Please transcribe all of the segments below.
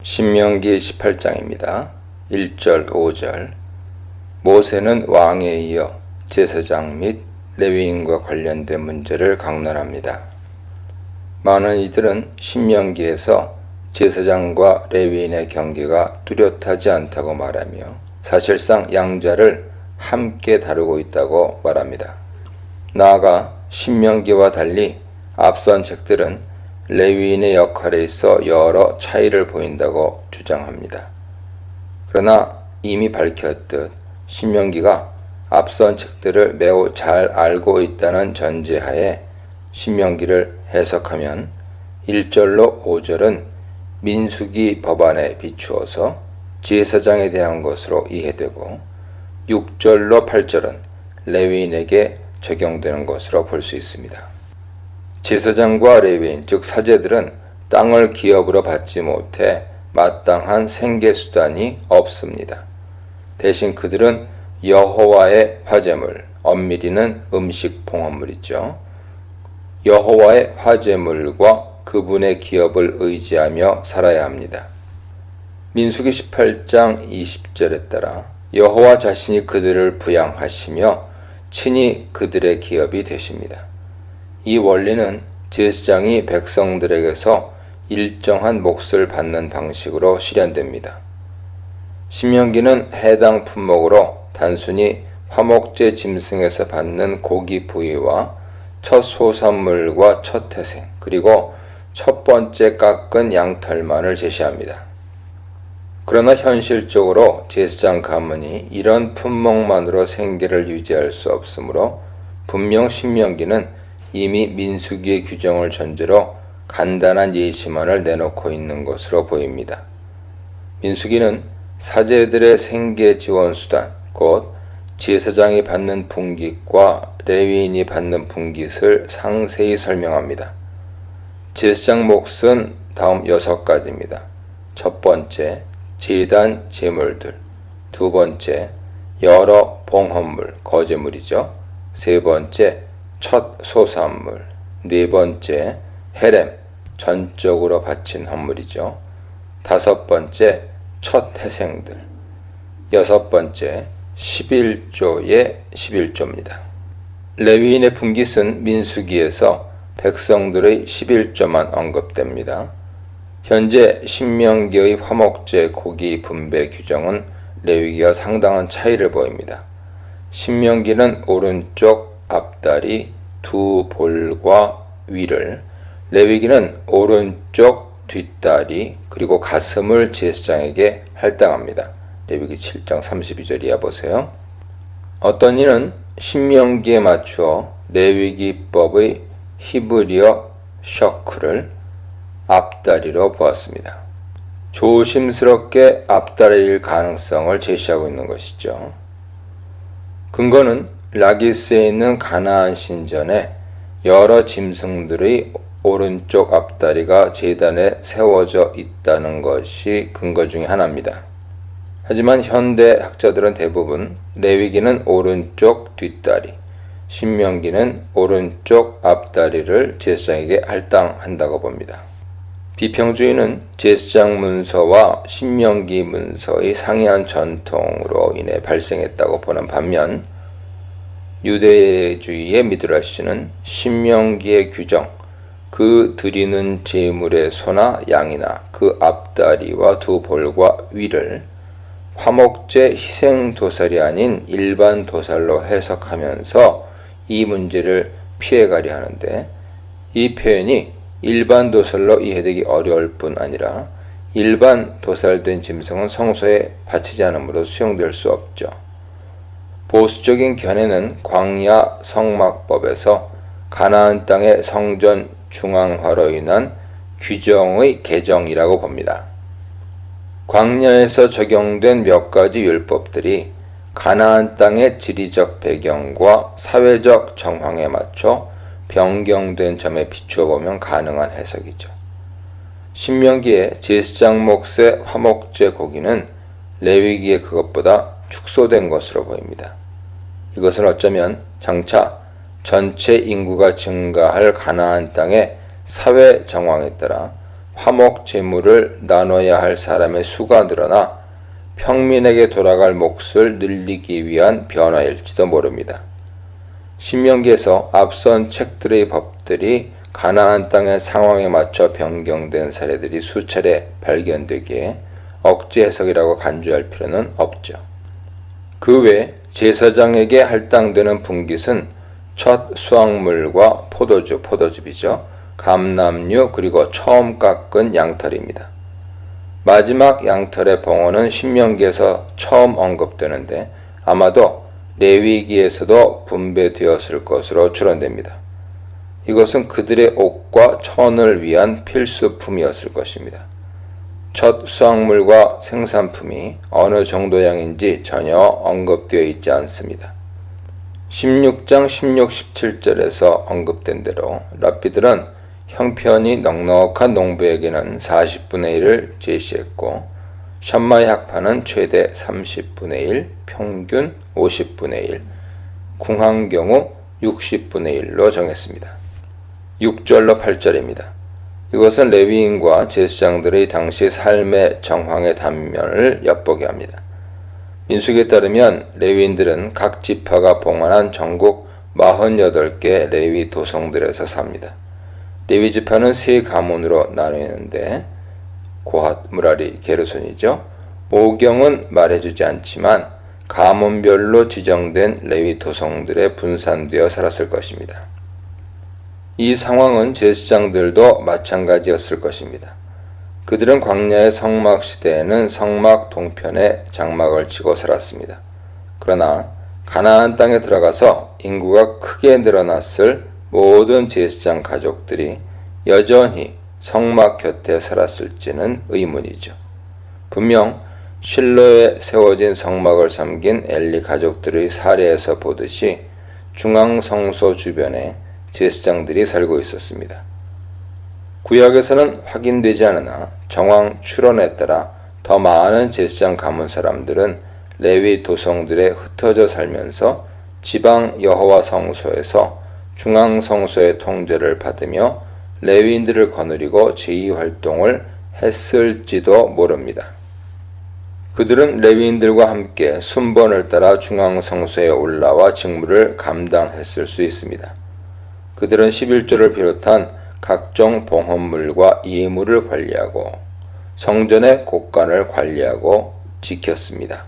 신명기 18장입니다. 1절 5절 모세는 왕에 이어 제사장 및 레위인과 관련된 문제를 강론합니다. 많은 이들은 신명기에서 제사장과 레위인의 경계가 뚜렷하지 않다고 말하며 사실상 양자를 함께 다루고 있다고 말합니다. 나아가 신명기와 달리 앞선 책들은 레위인의 역할에 있어 여러 차이를 보인다고 주장합니다. 그러나 이미 밝혔듯 신명기가 앞선 책들을 매우 잘 알고 있다는 전제하에 신명기를 해석하면 1절로 5절은 민수기 법안에 비추어서 제사장에 대한 것으로 이해되고 6절로 8절은 레위인에게 적용되는 것으로 볼 수 있습니다. 제사장과 레위인, 즉 사제들은 땅을 기업으로 받지 못해 마땅한 생계수단이 없습니다. 대신 그들은 여호와의 화제물, 엄밀히는 음식 봉헌물이죠. 여호와의 화제물과 그분의 기업을 의지하며 살아야 합니다. 민수기 18장 20절에 따라 여호와 자신이 그들을 부양하시며 친히 그들의 기업이 되십니다. 이 원리는 제사장이 백성들에게서 일정한 몫을 받는 방식으로 실현됩니다. 신명기는 해당 품목으로 단순히 화목제 짐승에서 받는 고기 부위와 첫 소산물과 첫 태생, 그리고 첫 번째 깎은 양털만을 제시합니다. 그러나 현실적으로 제사장 가문이 이런 품목만으로 생계를 유지할 수 없으므로 분명 신명기는 이미 민수기의 규정을 전제로 간단한 예시만을 내놓고 있는 것으로 보입니다. 민수기는 사제들의 생계 지원 수단, 곧 제사장이 받는 분깃과 레위인이 받는 분깃을 상세히 설명합니다. 제사장 몫은 다음 6가지입니다. 첫 번째, 제단 제물들. 두 번째, 여러 봉헌물, 거제물이죠. 세 번째, 첫 소산물. 네 번째, 헤렘, 전적으로 바친 헌물이죠. 다섯 번째, 첫 태생들. 여섯 번째, 11조의 11조입니다. 레위인의 분깃은 민수기에서 백성들의 11조만 언급됩니다. 현재 신명기의 화목제 고기 분배 규정은 레위기와 상당한 차이를 보입니다. 신명기는 오른쪽 앞다리, 두 볼과 위를, 레위기는 오른쪽 뒷다리 그리고 가슴을 제사장에게 할당합니다. 레위기 7장 32절 이하 보세요. 어떤 이는 신명기에 맞추어 레위기법의 히브리어 셔크를 앞다리로 보았습니다. 조심스럽게 앞다리일 가능성을 제시하고 있는 것이죠. 근거는 라기스에 있는 가나안 신전에 여러 짐승들의 오른쪽 앞다리가 제단에 세워져 있다는 것이 근거 중에 하나입니다. 하지만 현대 학자들은 대부분 레위기는 오른쪽 뒷다리, 신명기는 오른쪽 앞다리를 제사장에게 할당한다고 봅니다. 비평주의는 제사장 문서와 신명기 문서의 상이한 전통으로 인해 발생했다고 보는 반면 유대주의의 미드라시는 신명기의 규정, 그 드리는 제물의 소나 양이나 그 앞다리와 두 볼과 위를 화목제 희생도살이 아닌 일반 도살로 해석하면서 이 문제를 피해가려 하는데, 이 표현이 일반 도살로 이해되기 어려울 뿐 아니라 일반 도살된 짐승은 성소에 바치지 않으므로 수용될 수 없죠. 보수적인 견해는 광야 성막법에서 가나안 땅의 성전 중앙화로 인한 규정의 개정이라고 봅니다. 광야에서 적용된 몇 가지 율법들이 가나안 땅의 지리적 배경과 사회적 정황에 맞춰 변경된 점에 비추어 보면 가능한 해석이죠. 신명기의 제사장 몫의 화목제 고기는 레위기의 그것보다 축소된 것으로 보입니다. 이것은 어쩌면 장차 전체 인구가 증가할 가나안 땅의 사회 정황에 따라 화목 제물을 나눠야 할 사람의 수가 늘어나 평민에게 돌아갈 몫을 늘리기 위한 변화일지도 모릅니다. 신명기에서 앞선 책들의 법들이 가나안 땅의 상황에 맞춰 변경된 사례들이 수차례 발견되기에 억지 해석이라고 간주할 필요는 없죠. 그 외 제사장에게 할당되는 분깃은 첫 수확물과 포도즙이죠. 감람류 그리고 처음 깎은 양털입니다. 마지막 양털의 봉헌은 신명기에서 처음 언급되는데 아마도 레위기에서도 분배되었을 것으로 추론됩니다. 이것은 그들의 옷과 천을 위한 필수품이었을 것입니다. 첫 수확물과 생산품이 어느 정도 양인지 전혀 언급되어 있지 않습니다. 16장 16, 17절에서 언급된 대로 랍비들은 형편이 넉넉한 농부에게는 40분의 1을 제시했고 샴마의 학파는 최대 30분의 1, 평균 50분의 1, 궁한 경우 60분의 1로 정했습니다. 6절로 8절입니다. 이것은 레위인과 제사장들의 당시 삶의 정황의 단면을 엿보게 합니다. 민수기에 따르면 레위인들은 각 지파가 봉헌한 전국 48개 레위 도성들에서 삽니다. 레위 지파는 세 가문으로 나뉘는데 고핫, 무라리, 게르손이죠. 모경은 말해주지 않지만 가문별로 지정된 레위 도성들에 분산되어 살았을 것입니다. 이 상황은 제사장들도 마찬가지였을 것입니다. 그들은 광야의 성막 시대에는 성막 동편에 장막을 치고 살았습니다. 그러나 가나안 땅에 들어가서 인구가 크게 늘어났을 모든 제사장 가족들이 여전히 성막 곁에 살았을지는 의문이죠. 분명 실로에 세워진 성막을 섬긴 엘리 가족들의 사례에서 보듯이 중앙성소 주변에 제사장들이 살고 있었습니다. 구약에서는 확인되지 않으나 정황 추론에 따라 더 많은 제사장 가문 사람들은 레위 도성들에 흩어져 살면서 지방 여호와 성소에서 중앙 성소의 통제를 받으며 레위인들을 거느리고 제의활동을 했을지도 모릅니다. 그들은 레위인들과 함께 순번을 따라 중앙 성소에 올라와 직무를 감당했을 수 있습니다. 그들은 11조를 비롯한 각종 봉헌물과 예물을 관리하고 성전의 곳간을 관리하고 지켰습니다.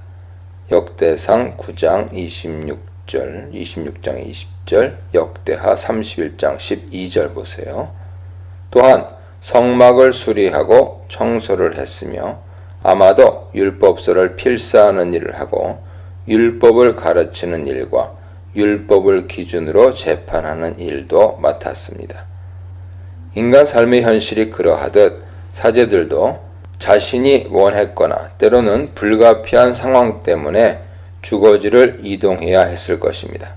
역대상 9장 26장 20절, 역대하 31장 12절 보세요. 또한 성막을 수리하고 청소를 했으며 아마도 율법서를 필사하는 일을 하고 율법을 가르치는 일과 율법을 기준으로 재판하는 일도 맡았습니다. 인간 삶의 현실이 그러하듯 사제들도 자신이 원했거나 때로는 불가피한 상황 때문에 주거지를 이동해야 했을 것입니다.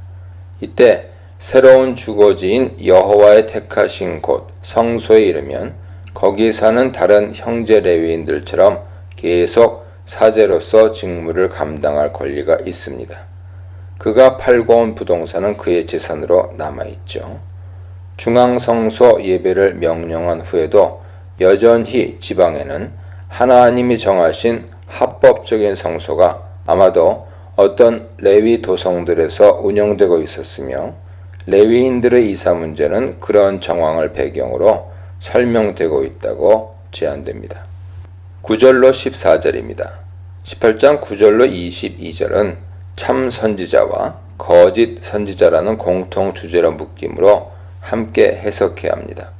이때 새로운 주거지인 여호와의 택하신 곳 성소에 이르면 거기 사는 다른 형제 레위인들처럼 계속 사제로서 직무를 감당할 권리가 있습니다. 그가 팔고 온 부동산은 그의 재산으로 남아있죠. 중앙성소 예배를 명령한 후에도 여전히 지방에는 하나님이 정하신 합법적인 성소가 아마도 어떤 레위 도성들에서 운영되고 있었으며 레위인들의 이사 문제는 그런 정황을 배경으로 설명되고 있다고 제안됩니다. 9절로 14절입니다. 18장 9절로 22절은 참 선지자와 거짓 선지자라는 공통 주제로 묶이므로 함께 해석해야 합니다.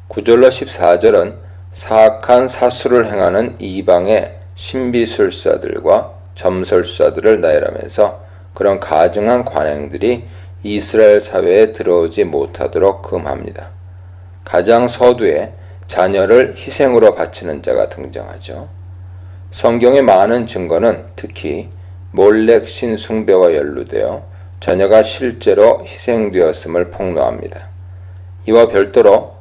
9절로 14절은 사악한 사수를 행하는 이방의 신비술사들과 점설사들을 나열하면서 그런 가증한 관행들이 이스라엘 사회에 들어오지 못하도록 금합니다. 가장 서두에 자녀를 희생으로 바치는 자가 등장하죠. 성경의 많은 증거는 특히 몰렉 신 숭배와 연루되어 자녀가 실제로 희생되었음을 폭로합니다. 이와 별도로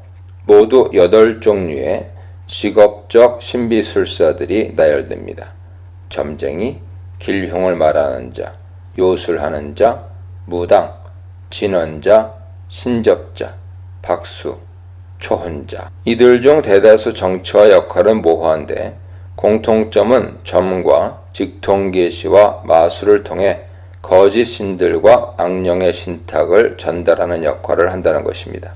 모두 8종류의 직업적 신비술사들이 나열됩니다. 점쟁이, 길흉을 말하는 자, 요술하는 자, 무당, 진언자, 신접자, 박수, 초혼자. 이들 중 대다수 정치와 역할은 모호한데 공통점은 점과 직통계시와 마술을 통해 거짓 신들과 악령의 신탁을 전달하는 역할을 한다는 것입니다.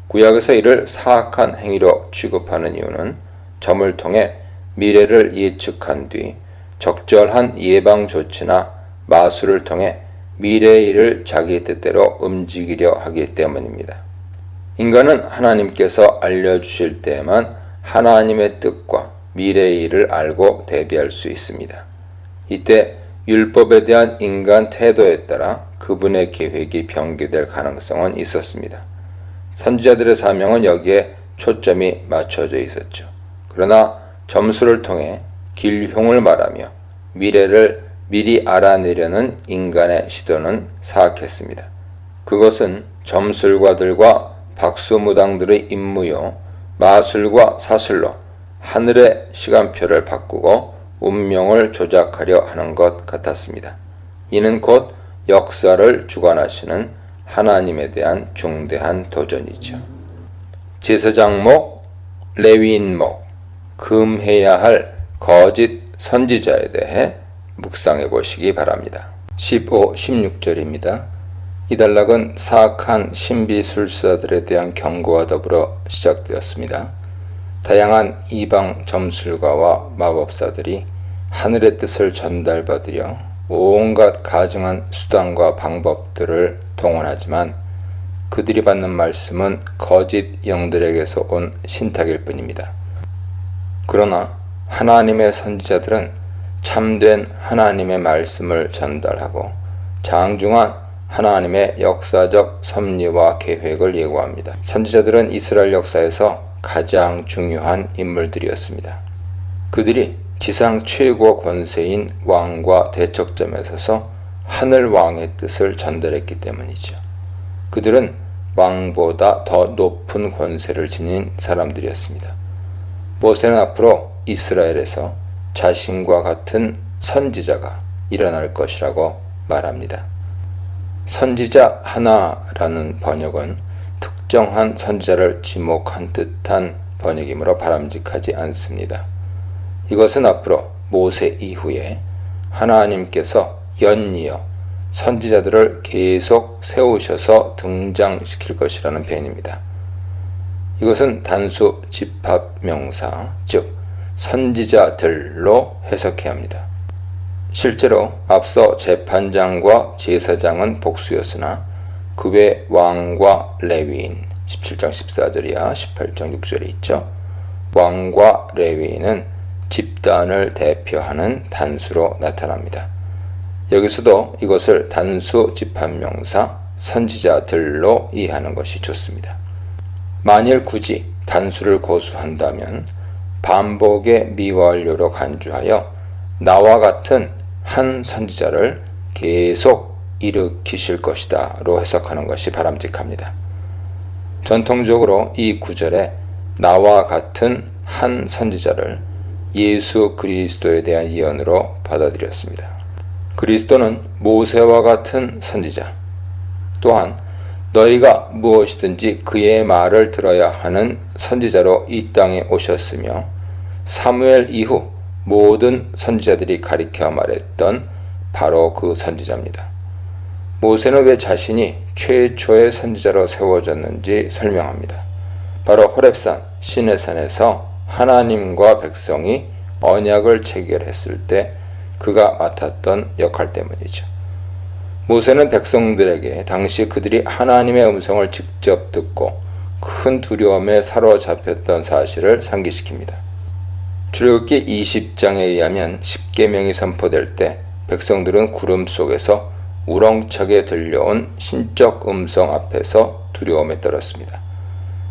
구약에서 이를 사악한 행위로 취급하는 이유는 점을 통해 미래를 예측한 뒤 적절한 예방 조치나 마술을 통해 미래의 일을 자기 뜻대로 움직이려 하기 때문입니다. 인간은 하나님께서 알려주실 때에만 하나님의 뜻과 미래의 일을 알고 대비할 수 있습니다. 이때 율법에 대한 인간 태도에 따라 그분의 계획이 변개될 가능성은 있었습니다. 선지자들의 사명은 여기에 초점이 맞춰져 있었죠. 그러나 점수를 통해 길흉을 말하며 미래를 미리 알아내려는 인간의 시도는 사악했습니다. 그것은 점술가들과 박수무당들의 임무요 마술과 사슬로 하늘의 시간표를 바꾸고 운명을 조작하려 하는 것 같았습니다. 이는 곧 역사를 주관하시는 하나님에 대한 중대한 도전이죠. 제사장목, 레위인목, 금해야 할 거짓 선지자에 대해 묵상해 보시기 바랍니다. 15, 16절입니다. 이 단락은 사악한 신비술사들에 대한 경고와 더불어 시작되었습니다. 다양한 이방 점술가와 마법사들이 하늘의 뜻을 전달받으려 온갖 가증한 수단과 방법들을 동원하지만 그들이 받는 말씀은 거짓 영들에게서 온 신탁일 뿐입니다. 그러나 하나님의 선지자들은 참된 하나님의 말씀을 전달하고 장중한 하나님의 역사적 섭리와 계획을 예고합니다. 선지자들은 이스라엘 역사에서 가장 중요한 인물들이었습니다. 그들이 지상 최고 권세인 왕과 대척점에 서서 하늘 왕의 뜻을 전달했기 때문이죠. 그들은 왕보다 더 높은 권세를 지닌 사람들이었습니다. 모세는 앞으로 이스라엘에서 자신과 같은 선지자가 일어날 것이라고 말합니다. 선지자 하나라는 번역은 특정한 선지자를 지목한 듯한 번역이므로 바람직하지 않습니다. 이것은 앞으로 모세 이후에 하나님께서 연이어 선지자들을 계속 세우셔서 등장시킬 것이라는 표현입니다. 이것은 단수 집합명사, 즉 선지자들로 해석해야 합니다. 실제로 앞서 재판장과 제사장은 복수였으나 그 외 왕과 레위인 17장 14절이야 18장 6절에 있죠. 왕과 레위인은 집단을 대표하는 단수로 나타납니다. 여기서도 이것을 단수 집합명사 선지자들로 이해하는 것이 좋습니다. 만일 굳이 단수를 고수한다면 반복의 미완료로 간주하여 나와 같은 한 선지자를 계속 일으키실 것이다 로 해석하는 것이 바람직합니다. 전통적으로 이 구절에 나와 같은 한 선지자를 예수 그리스도에 대한 예언으로 받아들였습니다. 그리스도는 모세와 같은 선지자, 또한 너희가 무엇이든지 그의 말을 들어야 하는 선지자로 이 땅에 오셨으며 사무엘 이후 모든 선지자들이 가리켜 말했던 바로 그 선지자입니다. 모세는 왜 자신이 최초의 선지자로 세워졌는지 설명합니다. 바로 호렙산 시내산에서 하나님과 백성이 언약을 체결했을 때 그가 맡았던 역할 때문이죠. 모세는 백성들에게 당시 그들이 하나님의 음성을 직접 듣고 큰 두려움에 사로잡혔던 사실을 상기시킵니다. 출애굽기 20장에 의하면 십계명이 선포될 때 백성들은 구름 속에서 우렁차게 들려온 신적 음성 앞에서 두려움에 떨었습니다.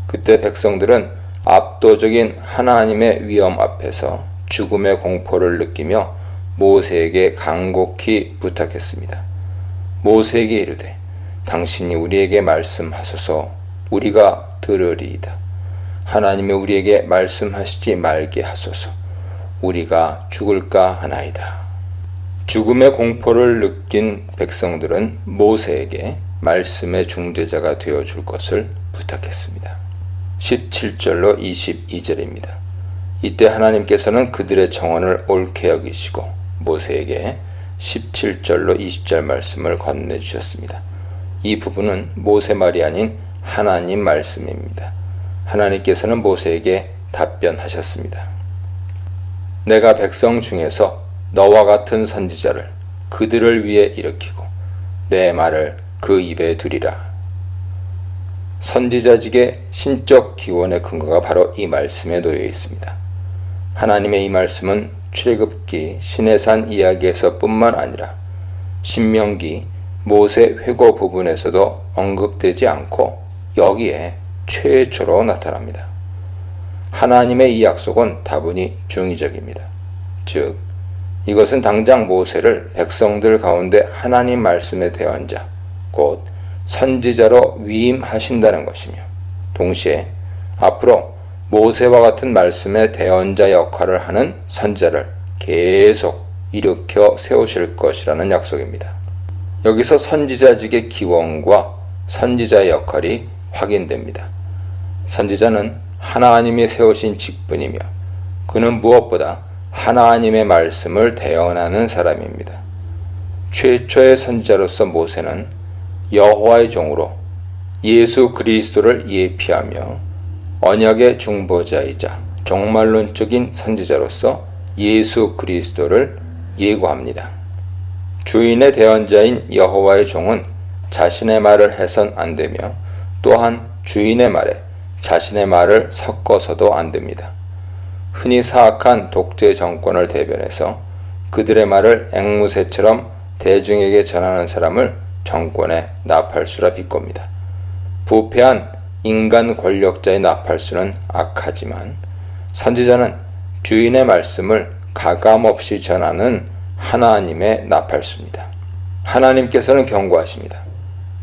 그때 백성들은 압도적인 하나님의 위엄 앞에서 죽음의 공포를 느끼며 모세에게 간곡히 부탁했습니다. 모세에게 이르되 당신이 우리에게 말씀하소서 우리가 들으리이다. 하나님이 우리에게 말씀하시지 말게 하소서 우리가 죽을까 하나이다. 죽음의 공포를 느낀 백성들은 모세에게 말씀의 중재자가 되어줄 것을 부탁했습니다. 17절로 22절입니다. 이때 하나님께서는 그들의 정언을 옳게 여기시고 모세에게 17절로 20절 말씀을 건네주셨습니다. 이 부분은 모세 말이 아닌 하나님 말씀입니다. 하나님께서는 모세에게 답변하셨습니다. 내가 백성 중에서 너와 같은 선지자를 그들을 위해 일으키고 내 말을 그 입에 두리라. 선지자직의 신적 기원의 근거가 바로 이 말씀에 놓여 있습니다. 하나님의 이 말씀은 출애굽기 시내산 이야기에서 뿐만 아니라 신명기 모세 회고 부분에서도 언급되지 않고 여기에 최초로 나타납니다. 하나님의 이 약속은 다분히 중의적입니다. 즉, 이것은 당장 모세를 백성들 가운데 하나님 말씀의 대언자, 곧 선지자로 위임하신다는 것이며, 동시에 앞으로 모세와 같은 말씀의 대언자 역할을 하는 선지자를 계속 일으켜 세우실 것이라는 약속입니다. 여기서 선지자직의 기원과 선지자의 역할이 확인됩니다. 선지자는 하나님이 세우신 직분이며 그는 무엇보다 하나님의 말씀을 대언하는 사람입니다. 최초의 선지자로서 모세는 여호와의 종으로 예수 그리스도를 예피하며 언약의 중보자이자 종말론적인 선지자로서 예수 그리스도를 예고합니다. 주인의 대언자인 여호와의 종은 자신의 말을 해선 안 되며 또한 주인의 말에 자신의 말을 섞어서도 안 됩니다. 흔히 사악한 독재 정권을 대변해서 그들의 말을 앵무새처럼 대중에게 전하는 사람을 정권의 나팔수라 비꼽니다. 부패한 인간 권력자의 나팔수는 악하지만 선지자는 주인의 말씀을 가감없이 전하는 하나님의 나팔수입니다. 하나님께서는 경고하십니다.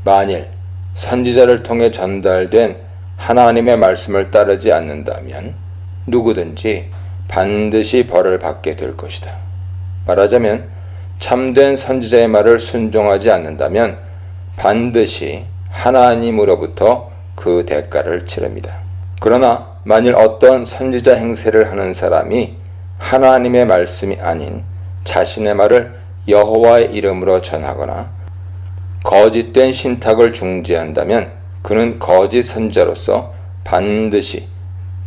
만일 선지자를 통해 전달된 하나님의 말씀을 따르지 않는다면 누구든지 반드시 벌을 받게 될 것이다. 말하자면 참된 선지자의 말을 순종하지 않는다면 반드시 하나님으로부터 그 대가를 치릅니다. 그러나 만일 어떤 선지자 행세를 하는 사람이 하나님의 말씀이 아닌 자신의 말을 여호와의 이름으로 전하거나 거짓된 신탁을 중재한다면 그는 거짓 선지자로서 반드시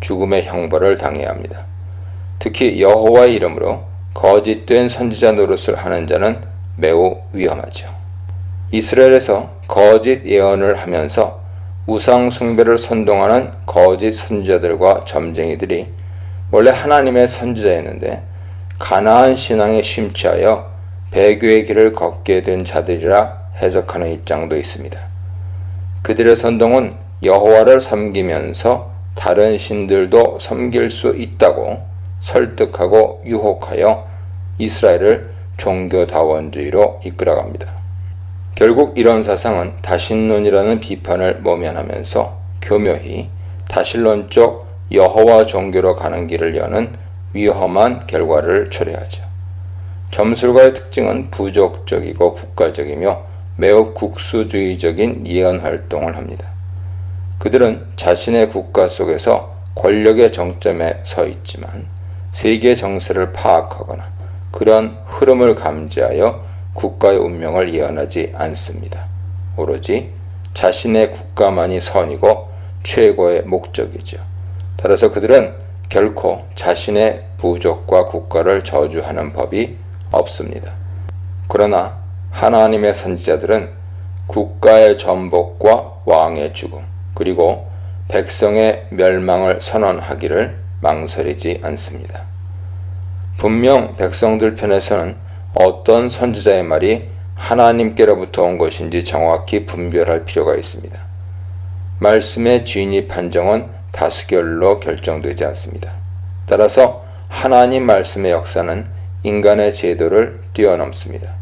죽음의 형벌을 당해야 합니다. 특히 여호와의 이름으로 거짓된 선지자 노릇을 하는 자는 매우 위험하죠. 이스라엘에서 거짓 예언을 하면서 우상 숭배를 선동하는 거짓 선지자들과 점쟁이들이 원래 하나님의 선지자였는데 가나안 신앙에 심취하여 배교의 길을 걷게 된 자들이라 해석하는 입장도 있습니다. 그들의 선동은 여호와를 섬기면서 다른 신들도 섬길 수 있다고 설득하고 유혹하여 이스라엘을 종교다원주의로 이끌어갑니다. 결국 이런 사상은 다신론이라는 비판을 모면하면서 교묘히 다신론적 여호와 종교로 가는 길을 여는 위험한 결과를 초래하죠. 점술가의 특징은 부족적이고 국가적이며 매우 국수주의적인 예언 활동을 합니다. 그들은 자신의 국가 속에서 권력의 정점에 서 있지만 세계 정세를 파악하거나 그런 흐름을 감지하여 국가의 운명을 예언하지 않습니다. 오로지 자신의 국가만이 선이고 최고의 목적이죠. 따라서 그들은 결코 자신의 부족과 국가를 저주하는 법이 없습니다. 그러나 하나님의 선지자들은 국가의 전복과 왕의 죽음, 그리고 백성의 멸망을 선언하기를 망설이지 않습니다. 분명 백성들 편에서는 어떤 선지자의 말이 하나님께로부터 온 것인지 정확히 분별할 필요가 있습니다. 말씀의 진위 판정은 다수결로 결정되지 않습니다. 따라서 하나님 말씀의 역사는 인간의 제도를 뛰어넘습니다.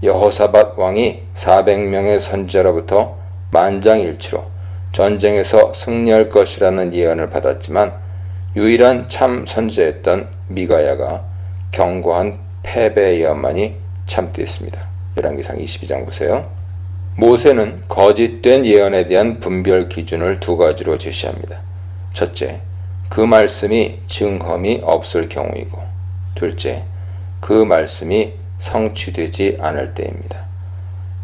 여호사밧 왕이 400명의 선지자로부터 만장일치로 전쟁에서 승리할 것이라는 예언을 받았지만 유일한 참 선지자였던 미가야가 견고한 패배의 예언만이 참되었습니다. 열왕기상 22장 보세요. 모세는 거짓된 예언에 대한 분별 기준을 두 가지로 제시합니다. 첫째, 그 말씀이 증험이 없을 경우이고, 둘째, 그 말씀이 성취되지 않을 때입니다.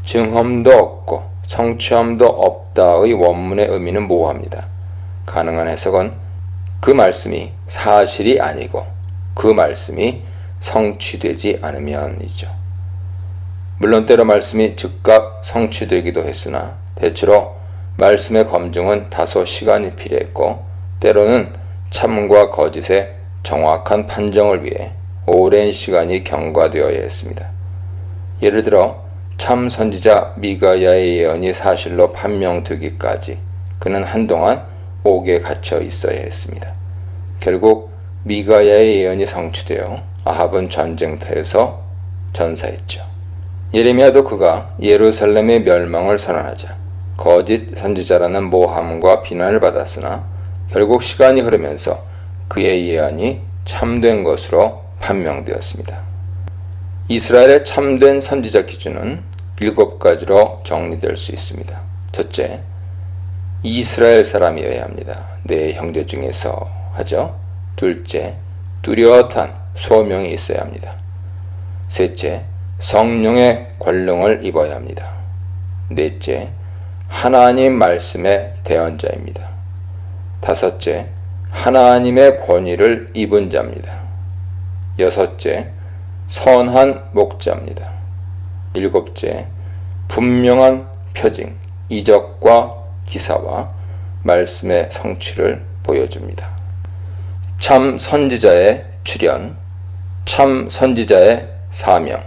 증험도 없고 성취함도 없다의 원문의 의미는 모호합니다. 가능한 해석은 그 말씀이 사실이 아니고 그 말씀이 성취되지 않으면이죠. 물론 때로 말씀이 즉각 성취되기도 했으나 대체로 말씀의 검증은 다소 시간이 필요했고, 때로는 참과 거짓의 정확한 판정을 위해 오랜 시간이 경과되어야 했습니다. 예를 들어 참 선지자 미가야의 예언이 사실로 판명되기까지 그는 한동안 옥에 갇혀 있어야 했습니다. 결국 미가야의 예언이 성취되어 아합은 전쟁터에서 전사했죠. 예레미야도 그가 예루살렘의 멸망을 선언하자 거짓 선지자라는 모함과 비난을 받았으나 결국 시간이 흐르면서 그의 예언이 참된 것으로 판명되었습니다. 이스라엘의 참된 선지자 기준은 7가지로 정리될 수 있습니다. 첫째, 이스라엘 사람이어야 합니다. 내 형제 중에서 하죠. 둘째, 뚜렷한 소명이 있어야 합니다. 셋째, 성령의 권능을 입어야 합니다. 넷째, 하나님 말씀의 대언자입니다. 다섯째, 하나님의 권위를 입은 자입니다. 여섯째, 선한 목자입니다. 일곱째, 분명한 표징, 이적과 기사와 말씀의 성취를 보여줍니다. 참 선지자의 출현, 참 선지자의 사명,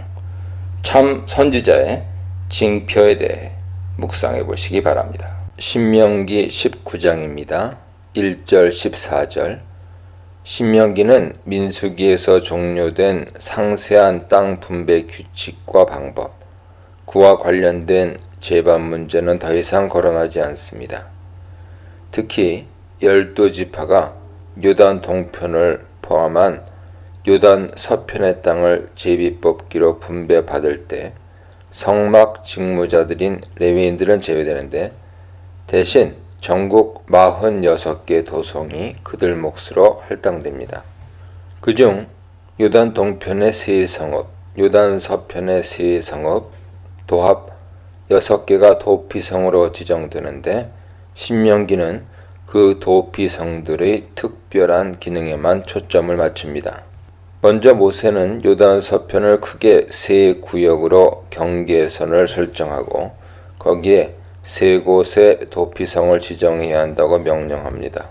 참 선지자의 징표에 대해 묵상해 보시기 바랍니다. 신명기 19장입니다. 1절 14절. 신명기는 민수기에서 종료된 상세한 땅 분배 규칙과 방법, 그와 관련된 제반 문제는 더 이상 거론하지 않습니다. 특히 12지파가 요단 동편을 포함한 요단 서편의 땅을 제비뽑기로 분배받을 때 성막 직무자들인 레위인들은 제외되는데, 대신 전국 46개 도성이 그들 몫으로 할당됩니다. 그중 요단 동편의 세 성읍, 요단 서편의 세 성읍, 도합 6개가 도피성으로 지정되는데, 신명기는 그 도피성들의 특별한 기능에만 초점을 맞춥니다. 먼저 모세는 요단 서편을 크게 세 구역으로 경계선을 설정하고 거기에 세 곳의 도피성을 지정해야 한다고 명령합니다.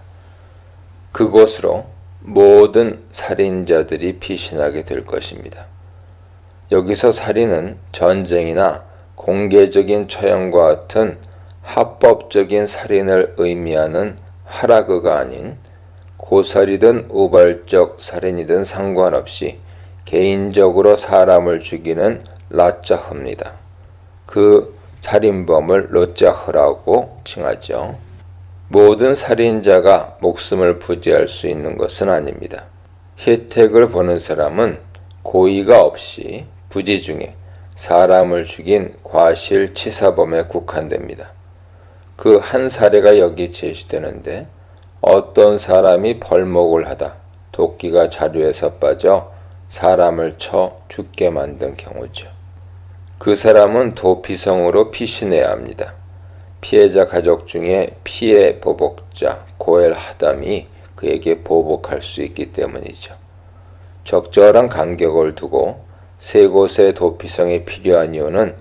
그곳으로 모든 살인자들이 피신하게 될 것입니다. 여기서 살인은 전쟁이나 공개적인 처형과 같은 합법적인 살인을 의미하는 하라그가 아닌 고살이든 우발적 살인이든 상관없이 개인적으로 사람을 죽이는 라짜흐입니다. 그 살인범을 로짜흐라고 칭하죠. 모든 살인자가 목숨을 부지할 수 있는 것은 아닙니다. 혜택을 보는 사람은 고의가 없이 부지 중에 사람을 죽인 과실치사범에 국한됩니다. 그 한 사례가 여기 제시되는데, 어떤 사람이 벌목을 하다 도끼가 자루에서 빠져 사람을 쳐 죽게 만든 경우죠. 그 사람은 도피성으로 피신해야 합니다. 피해자 가족 중에 피해 보복자 고엘 하담이 그에게 보복할 수 있기 때문이죠. 적절한 간격을 두고 세 곳의 도피성이 필요한 이유는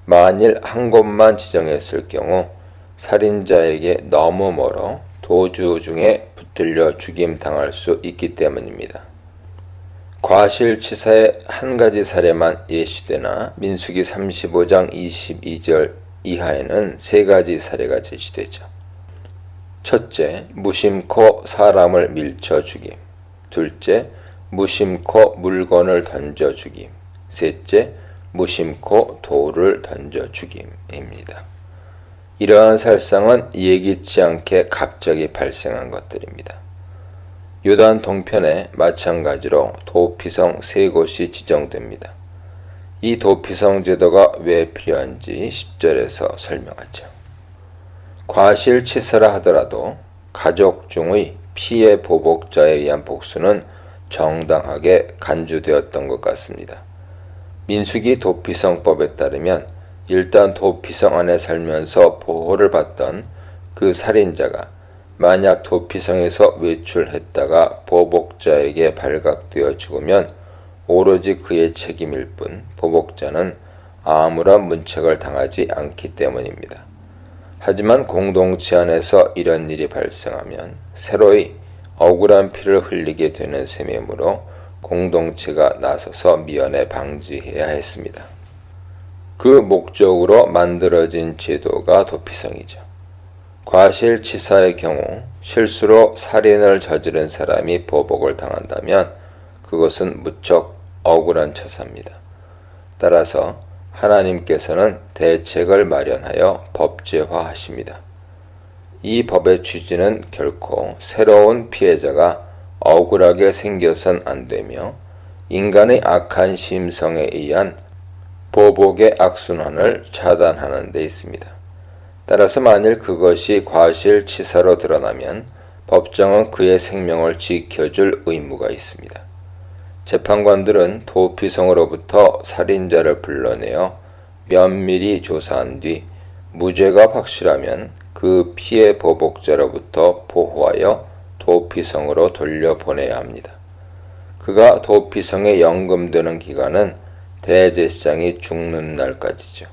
만일 한 곳만 지정했을 경우 살인자에게 너무 멀어 도주 중에 붙들려 죽임당할 수 있기 때문입니다. 과실치사의 한 가지 사례만 예시되나 민수기 35장 22절 이하에는 세 가지 사례가 제시되죠. 첫째, 무심코 사람을 밀쳐 죽임. 둘째, 무심코 물건을 던져 죽임. 셋째, 무심코 돌을 던져 죽임입니다. 이러한 살상은 예기치 않게 갑자기 발생한 것들입니다. 요단 동편에 마찬가지로 도피성 세 곳이 지정됩니다. 이 도피성 제도가 왜 필요한지 10절에서 설명하죠. 과실치사라 하더라도 가족 중의 피해 보복자에 의한 복수는 정당하게 간주되었던 것 같습니다. 민수기 도피성법에 따르면 일단 도피성 안에 살면서 보호를 받던 그 살인자가 만약 도피성에서 외출했다가 보복자에게 발각되어 죽으면 오로지 그의 책임일 뿐 보복자는 아무런 문책을 당하지 않기 때문입니다. 하지만 공동체 안에서 이런 일이 발생하면 새로이 억울한 피를 흘리게 되는 셈이므로 공동체가 나서서 미연에 방지해야 했습니다. 그 목적으로 만들어진 제도가 도피성이죠. 과실치사의 경우 실수로 살인을 저지른 사람이 보복을 당한다면 그것은 무척 억울한 처사입니다. 따라서 하나님께서는 대책을 마련하여 법제화하십니다. 이 법의 취지는 결코 새로운 피해자가 억울하게 생겨선 안 되며 인간의 악한 심성에 의한 보복의 악순환을 차단하는 데 있습니다. 따라서 만일 그것이 과실치사로 드러나면 법정은 그의 생명을 지켜줄 의무가 있습니다. 재판관들은 도피성으로부터 살인자를 불러내어 면밀히 조사한 뒤 무죄가 확실하면 그 피해 보복자로부터 보호하여 도피성으로 돌려보내야 합니다. 그가 도피성에 연금되는 기간은 대제사장이 죽는 날까지죠.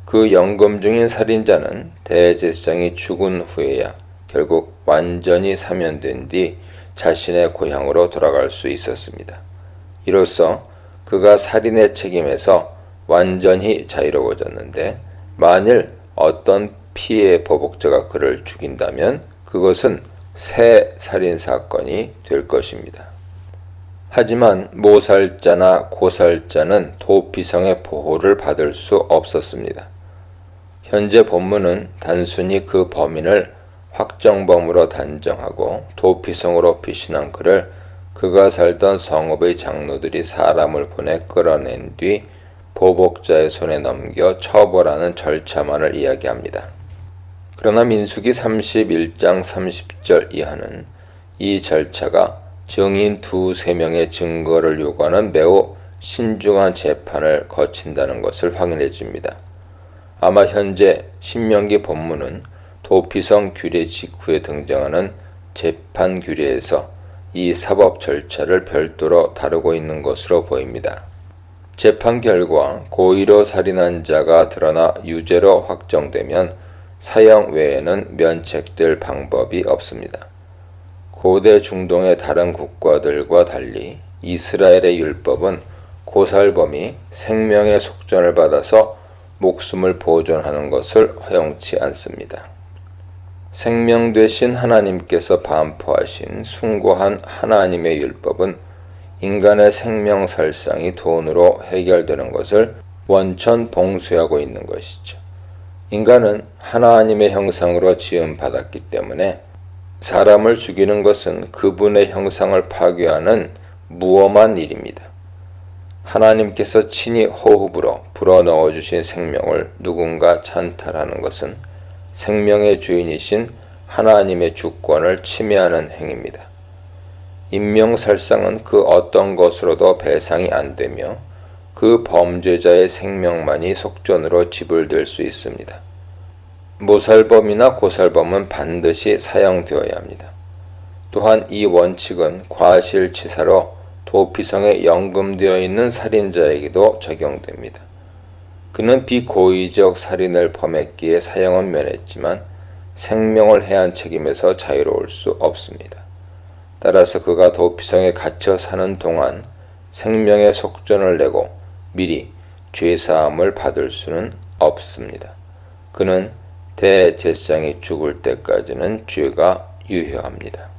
그 연금 중인 살인자는 대제사장이 죽은 후에야 결국 완전히 사면된 뒤 자신의 고향으로 돌아갈 수 있었습니다. 이로써 그가 살인의 책임에서 완전히 자유로워졌는데 만일 어떤 피해 보복자가 그를 죽인다면 그것은 새 살인사건이 될 것입니다. 하지만 모살자나 고살자는 도피성의 보호를 받을 수 없었습니다. 현재 본문은 단순히 그 범인을 확정범으로 단정하고 도피성으로 피신한 그를 그가 살던 성읍의 장로들이 사람을 보내 끌어낸 뒤 보복자의 손에 넘겨 처벌하는 절차만을 이야기합니다. 그러나 민수기 31장 30절 이하는 이 절차가 증인 2-3명의 증거를 요구하는 매우 신중한 재판을 거친다는 것을 확인해 줍니다. 아마 현재 신명기 본문은 도피성 규례 직후에 등장하는 재판 규례에서 이 사법 절차를 별도로 다루고 있는 것으로 보입니다. 재판 결과 고의로 살인한 자가 드러나 유죄로 확정되면 사형 외에는 면책될 방법이 없습니다. 고대 중동의 다른 국가들과 달리 이스라엘의 율법은 고살범이 생명의 속전을 받아서 목숨을 보존하는 것을 허용치 않습니다. 생명 되신 하나님께서 반포하신 숭고한 하나님의 율법은 인간의 생명살상이 돈으로 해결되는 것을 원천 봉쇄하고 있는 것이죠. 인간은 하나님의 형상으로 지음받았기 때문에 사람을 죽이는 것은 그분의 형상을 파괴하는 무엄한 일입니다. 하나님께서 친히 호흡으로 불어넣어 주신 생명을 누군가 찬탈하는 것은 생명의 주인이신 하나님의 주권을 침해하는 행위입니다. 인명살상은 그 어떤 것으로도 배상이 안 되며 그 범죄자의 생명만이 속전으로 지불될 수 있습니다. 모살범이나 고살범은 반드시 사형되어야 합니다. 또한 이 원칙은 과실치사로 도피성에 연금되어 있는 살인자에게도 적용됩니다. 그는 비고의적 살인을 범했기에 사형은 면했지만 생명을 해한 책임에서 자유로울 수 없습니다. 따라서 그가 도피성에 갇혀 사는 동안 생명의 속전을 내고 미리 죄사함을 받을 수는 없습니다. 그는 대제사장이 죽을 때까지는 죄가 유효합니다.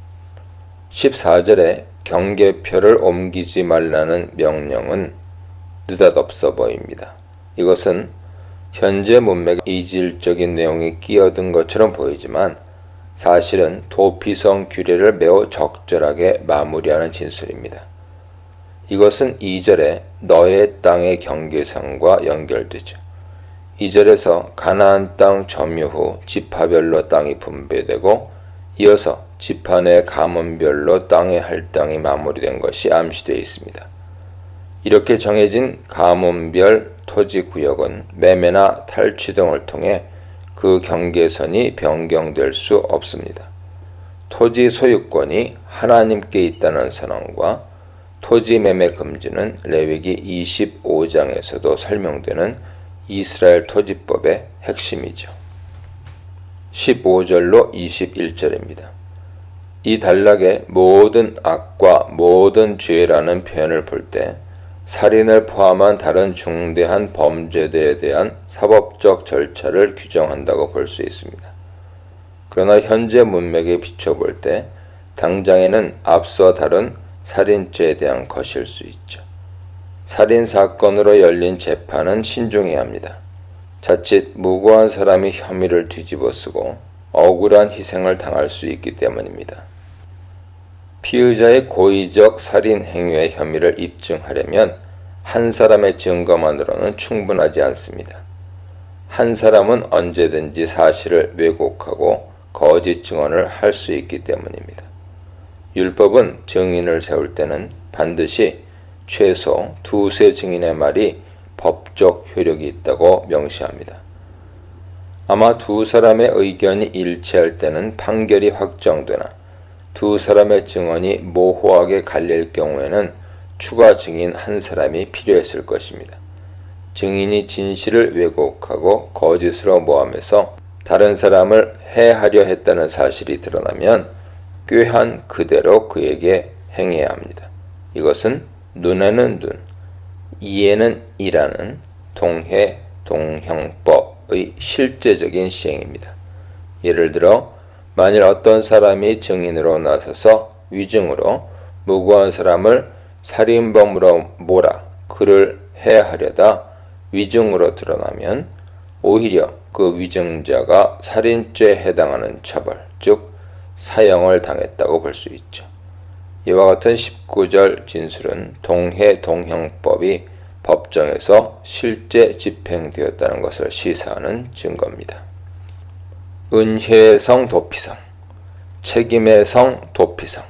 14절에 경계표를 옮기지 말라는 명령은 느닷없어 보입니다. 이것은 현재 문맥에 이질적인 내용이 끼어든 것처럼 보이지만 사실은 도피성 규례를 매우 적절하게 마무리하는 진술입니다. 이것은 2절에 너의 땅의 경계선과 연결되죠. 2절에서 가나안 땅 점유 후 지파별로 땅이 분배되고 이어서 지파 내 가문별로 땅의 할당이 마무리된 것이 암시되어 있습니다. 이렇게 정해진 가문별 토지구역은 매매나 탈취 등을 통해 그 경계선이 변경될 수 없습니다. 토지 소유권이 하나님께 있다는 선언과 토지 매매 금지는 레위기 25장에서도 설명되는 이스라엘 토지법의 핵심이죠. 15절로 21절입니다. 이 단락의 모든 악과 모든 죄라는 표현을 볼 때 살인을 포함한 다른 중대한 범죄에 대한 사법적 절차를 규정한다고 볼 수 있습니다. 그러나 현재 문맥에 비춰볼 때 당장에는 앞서 다룬 살인죄에 대한 것일 수 있죠. 살인 사건으로 열린 재판은 신중해야 합니다. 자칫 무고한 사람이 혐의를 뒤집어쓰고 억울한 희생을 당할 수 있기 때문입니다. 피의자의 고의적 살인 행위의 혐의를 입증하려면 한 사람의 증거만으로는 충분하지 않습니다. 한 사람은 언제든지 사실을 왜곡하고 거짓 증언을 할 수 있기 때문입니다. 율법은 증인을 세울 때는 반드시 최소 두세 증인의 말이 법적 효력이 있다고 명시합니다. 아마 두 사람의 의견이 일치할 때는 판결이 확정되나 두 사람의 증언이 모호하게 갈릴 경우에는 추가 증인 한 사람이 필요했을 것입니다. 증인이 진실을 왜곡하고 거짓으로 모함해서 다른 사람을 해하려 했다는 사실이 드러나면 꾀한 그대로 그에게 행해야 합니다. 이것은 눈에는 눈, 이에는 이라는 동해 동형법의 실제적인 시행입니다. 예를 들어 만일 어떤 사람이 증인으로 나서서 위증으로 무고한 사람을 살인범으로 몰아 그를 해하려다 위증으로 드러나면 오히려 그 위증자가 살인죄에 해당하는 처벌, 즉 사형을 당했다고 볼 수 있죠. 이와 같은 19절 진술은 동해 동형법이 법정에서 실제 집행되었다는 것을 시사하는 증거입니다. 은혜의 성 도피성, 책임의 성 도피성,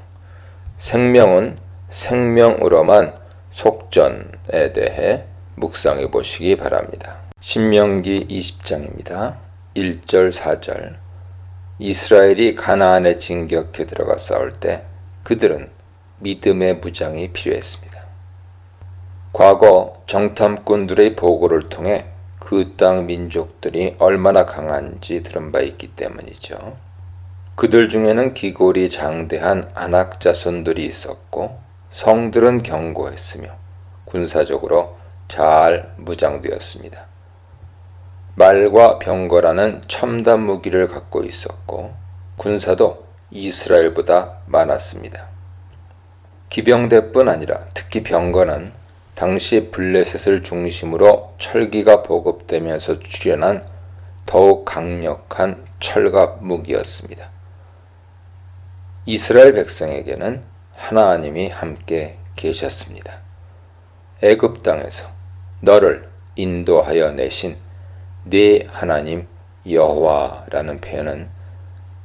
생명은 생명으로만 속전에 대해 묵상해 보시기 바랍니다. 신명기 20장입니다. 1절 4절 이스라엘이 가나안에 진격해 들어가 싸울 때 그들은 믿음의 무장이 필요했습니다. 과거 정탐꾼들의 보고를 통해 그 땅 민족들이 얼마나 강한지 들은 바 있기 때문이죠. 그들 중에는 기골이 장대한 아낙 자손들이 있었고 성들은 견고했으며 군사적으로 잘 무장되었습니다. 말과 병거라는 첨단 무기를 갖고 있었고 군사도 이스라엘보다 많았습니다. 기병대뿐 아니라 특히 병거는 당시 블레셋을 중심으로 철기가 보급되면서 출현한 더욱 강력한 철갑 무기였습니다. 이스라엘 백성에게는 하나님이 함께 계셨습니다. 애굽 땅에서 너를 인도하여 내신 네 하나님 여호와라는 표현은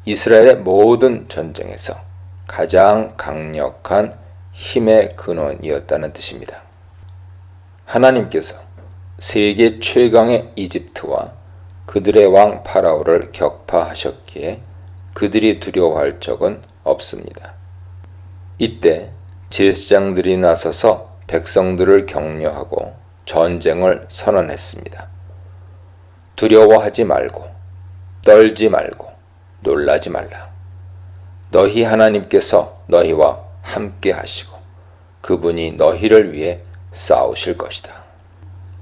이스라엘의 모든 전쟁에서 가장 강력한 힘의 근원이었다는 뜻입니다. 하나님께서 세계 최강의 이집트와 그들의 왕 파라오를 격파하셨기에 그들이 두려워할 적은 없습니다. 이때 제사장들이 나서서 백성들을 격려하고 전쟁을 선언했습니다. 두려워하지 말고 떨지 말고 놀라지 말라. 너희 하나님께서 너희와 함께 하시고 그분이 너희를 위해 싸우실 것이다.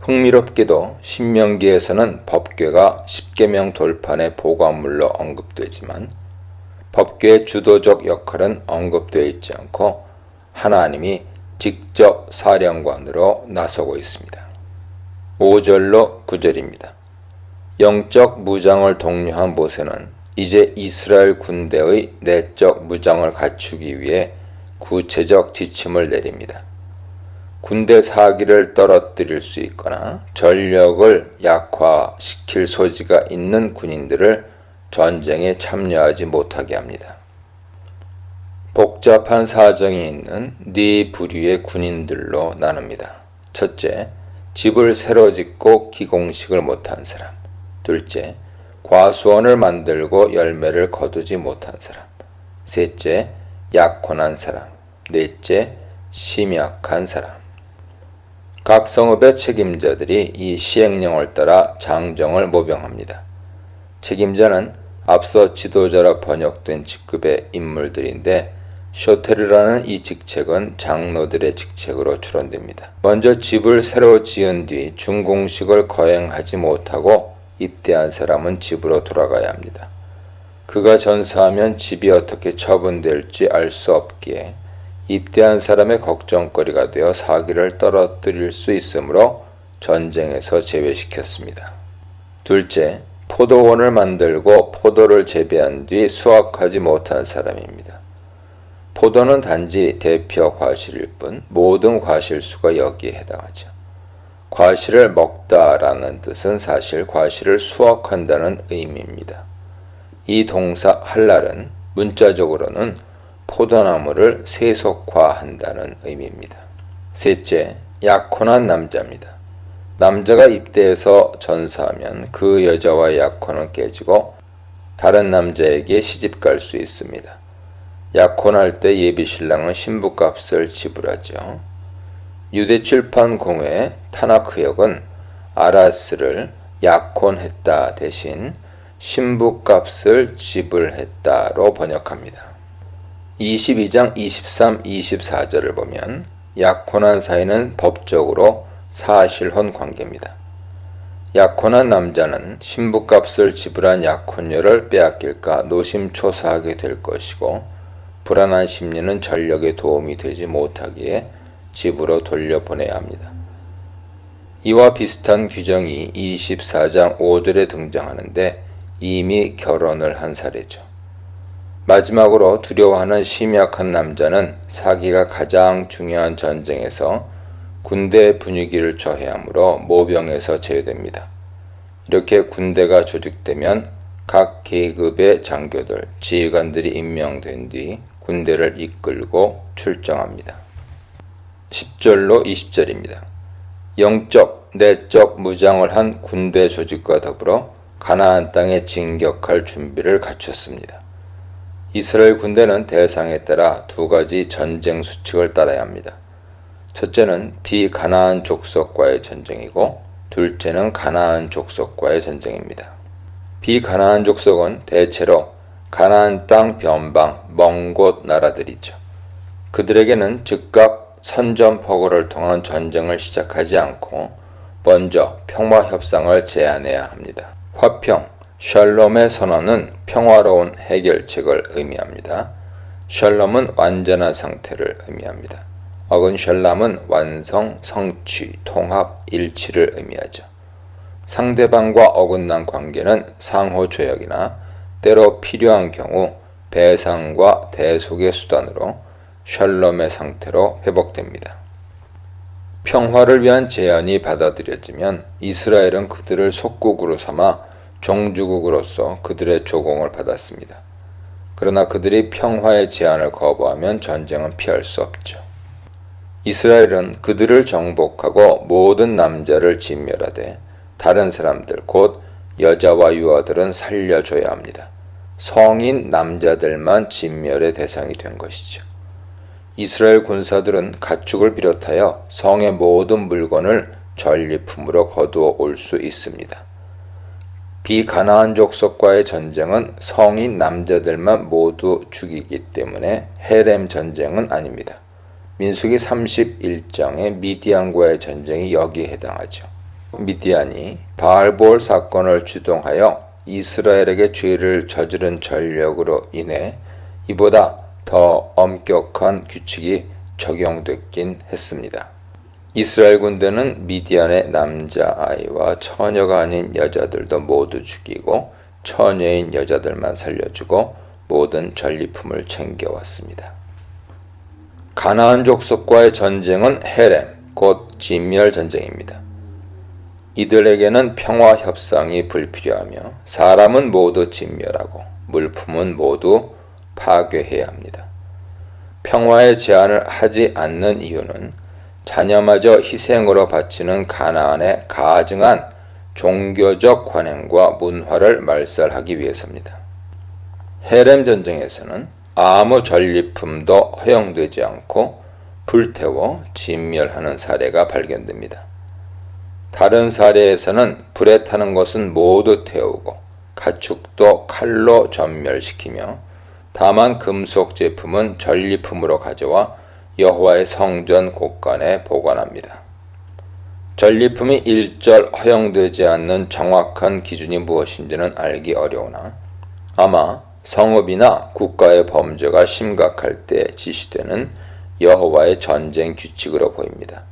흥미롭게도 신명기에서는 법궤가 십계명 돌판의 보관물로 언급되지만 법궤의 주도적 역할은 언급되어 있지 않고 하나님이 직접 사령관으로 나서고 있습니다. 5절로 9절입니다. 영적 무장을 독려한 모세는 이제 이스라엘 군대의 내적 무장을 갖추기 위해 구체적 지침을 내립니다. 군대 사기를 떨어뜨릴 수 있거나 전력을 약화시킬 소지가 있는 군인들을 전쟁에 참여하지 못하게 합니다. 복잡한 사정이 있는 네 부류의 군인들로 나눕니다. 첫째, 집을 새로 짓고 기공식을 못한 사람. 둘째, 과수원을 만들고 열매를 거두지 못한 사람. 셋째, 약혼한 사람. 넷째, 심약한 사람. 각 성읍의 책임자들이 이 시행령을 따라 장정을 모병합니다. 책임자는 앞서 지도자로 번역된 직급의 인물들인데 쇼테르라는 이 직책은 장로들의 직책으로 추론됩니다. 먼저 집을 새로 지은 뒤 준공식을 거행하지 못하고 입대한 사람은 집으로 돌아가야 합니다. 그가 전사하면 집이 어떻게 처분될지 알 수 없기에 입대한 사람의 걱정거리가 되어 사기를 떨어뜨릴 수 있으므로 전쟁에서 제외시켰습니다. 둘째, 포도원을 만들고 포도를 재배한 뒤 수확하지 못한 사람입니다. 포도는 단지 대표 과실일 뿐 모든 과실수가 여기에 해당하죠. 과실을 먹다라는 뜻은 사실 과실을 수확한다는 의미입니다. 이 동사 할랄은 문자적으로는 포도나무를 세속화한다는 의미입니다. 셋째, 약혼한 남자입니다. 남자가 입대해서 전사하면 그 여자와의 약혼은 깨지고 다른 남자에게 시집갈 수 있습니다. 약혼할 때 예비신랑은 신부값을 지불하죠. 유대칠판 공회 타나크역은 아라스를 약혼했다 대신 신부값을 지불했다로 번역합니다. 22장 23, 24절을 보면 약혼한 사이는 법적으로 사실혼 관계입니다. 약혼한 남자는 신부값을 지불한 약혼녀를 빼앗길까 노심초사하게 될 것이고 불안한 심리는 전력에 도움이 되지 못하기에 집으로 돌려보내야 합니다. 이와 비슷한 규정이 24장 5절에 등장하는데 이미 결혼을 한 사례죠. 마지막으로 두려워하는 심약한 남자는 사기가 가장 중요한 전쟁에서 군대 분위기를 저해하므로 모병에서 제외됩니다. 이렇게 군대가 조직되면 각 계급의 장교들, 지휘관들이 임명된 뒤 군대를 이끌고 출정합니다. 10절로 20절입니다. 영적, 내적 무장을 한 군대 조직과 더불어 가나안 땅에 진격할 준비를 갖췄습니다. 이스라엘 군대는 대상에 따라 두 가지 전쟁 수칙을 따라야 합니다. 첫째는 비가나안 족속과의 전쟁이고 둘째는 가나안 족속과의 전쟁입니다. 비가나안 족속은 대체로 가나안 땅 변방, 먼 곳 나라들이죠. 그들에게는 즉각 선전포고를 통한 전쟁을 시작하지 않고 먼저 평화협상을 제안해야 합니다. 화평, 샬롬의 선언은 평화로운 해결책을 의미합니다. 샬롬은 완전한 상태를 의미합니다. 어근샬람은 완성, 성취, 통합, 일치를 의미하죠. 상대방과 어긋난 관계는 상호조약이나 때로 필요한 경우 배상과 대속의 수단으로 샬롬의 상태로 회복됩니다. 평화를 위한 제안이 받아들여지면 이스라엘은 그들을 속국으로 삼아 종주국으로서 그들의 조공을 받았습니다. 그러나 그들이 평화의 제안을 거부하면 전쟁은 피할 수 없죠. 이스라엘은 그들을 정복하고 모든 남자를 진멸하되 다른 사람들 곧 여자와 유아들은 살려줘야 합니다. 성인 남자들만 진멸의 대상이 된 것이죠. 이스라엘 군사들은 가축을 비롯하여 성의 모든 물건을 전리품으로 거두어 올 수 있습니다. 비가나안 족속과의 전쟁은 성인 남자들만 모두 죽이기 때문에 헤렘 전쟁은 아닙니다. 민수기 31장의 미디안과의 전쟁이 여기에 해당하죠. 미디안이 바알볼 사건을 주동하여 이스라엘에게 죄를 저지른 전력으로 인해 이보다 더 엄격한 규칙이 적용됐긴 했습니다. 이스라엘 군대는 미디안의 남자아이와 처녀가 아닌 여자들도 모두 죽이고 처녀인 여자들만 살려주고 모든 전리품을 챙겨왔습니다. 가나안 족속과의 전쟁은 헤렘, 곧 진멸 전쟁입니다. 이들에게는 평화 협상이 불필요하며 사람은 모두 진멸하고 물품은 모두 파괴해야 합니다. 평화의 제안을 하지 않는 이유는 자녀마저 희생으로 바치는 가나안의 가증한 종교적 관행과 문화를 말살하기 위해서입니다. 헤렘 전쟁에서는 아무 전리품도 허용되지 않고 불태워 진멸하는 사례가 발견됩니다. 다른 사례에서는 불에 타는 것은 모두 태우고 가축도 칼로 전멸시키며 다만 금속 제품은 전리품으로 가져와 여호와의 성전 곳간에 보관합니다. 전리품이 일절 허용되지 않는 정확한 기준이 무엇인지는 알기 어려우나 아마 성읍이나 국가의 범죄가 심각할 때 지시되는 여호와의 전쟁 규칙으로 보입니다.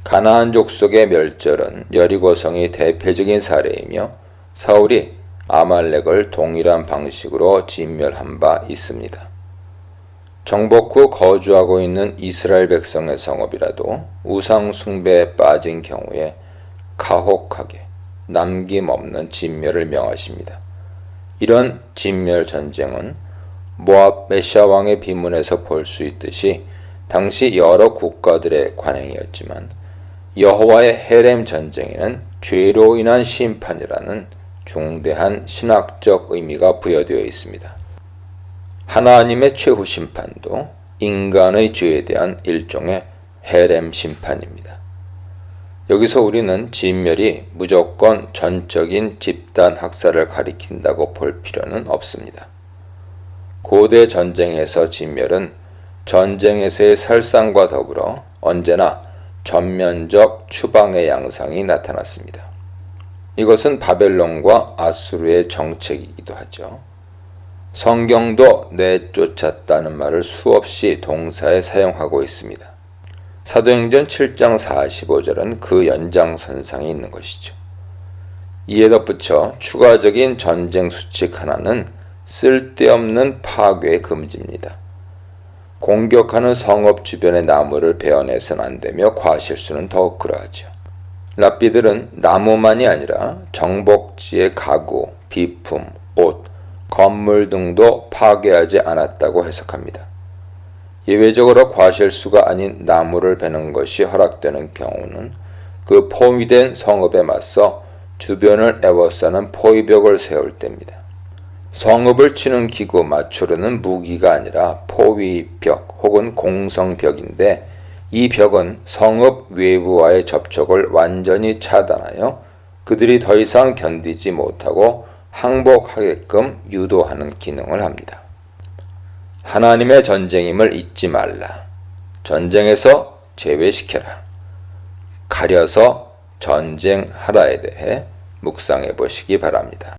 가나안 족속의 멸절은 여리고성이 대표적인 사례이며 사울이 아말렉을 동일한 방식으로 진멸한 바 있습니다. 정복 후 거주하고 있는 이스라엘 백성의 성읍이라도 우상 숭배에 빠진 경우에 가혹하게 남김없는 진멸을 명하십니다. 이런 진멸 전쟁은 모압 메샤 왕의 비문에서 볼 수 있듯이 당시 여러 국가들의 관행이었지만 여호와의 헤렘 전쟁에는 죄로 인한 심판이라는 중대한 신학적 의미가 부여되어 있습니다. 하나님의 최후 심판도 인간의 죄에 대한 일종의 헤렘 심판입니다. 여기서 우리는 진멸이 무조건 전적인 집단 학살을 가리킨다고 볼 필요는 없습니다. 고대 전쟁에서 진멸은 전쟁에서의 살상과 더불어 언제나 전면적 추방의 양상이 나타났습니다. 이것은 바벨론과 아수르의 정책이기도 하죠. 성경도 내쫓았다는 말을 수없이 동사에 사용하고 있습니다. 사도행전 7장 45절은 그 연장선상에 있는 것이죠. 이에 덧붙여 추가적인 전쟁 수칙 하나는 쓸데없는 파괴 금지입니다. 공격하는 성읍 주변의 나무를 베어내서는 안 되며 과실수는 더욱 그러하죠. 랍비들은 나무만이 아니라 정복지의 가구, 비품, 옷, 건물 등도 파괴하지 않았다고 해석합니다. 예외적으로 과실수가 아닌 나무를 베는 것이 허락되는 경우는 그 포위된 성읍에 맞서 주변을 에워싸는 포위벽을 세울 때입니다. 성읍을 치는 기구 마초르는 무기가 아니라 포위벽 혹은 공성벽인데 이 벽은 성읍 외부와의 접촉을 완전히 차단하여 그들이 더 이상 견디지 못하고 항복하게끔 유도하는 기능을 합니다. 하나님의 전쟁임을 잊지 말라. 전쟁에서 제외시켜라. 가려서 전쟁하라에 대해 묵상해 보시기 바랍니다.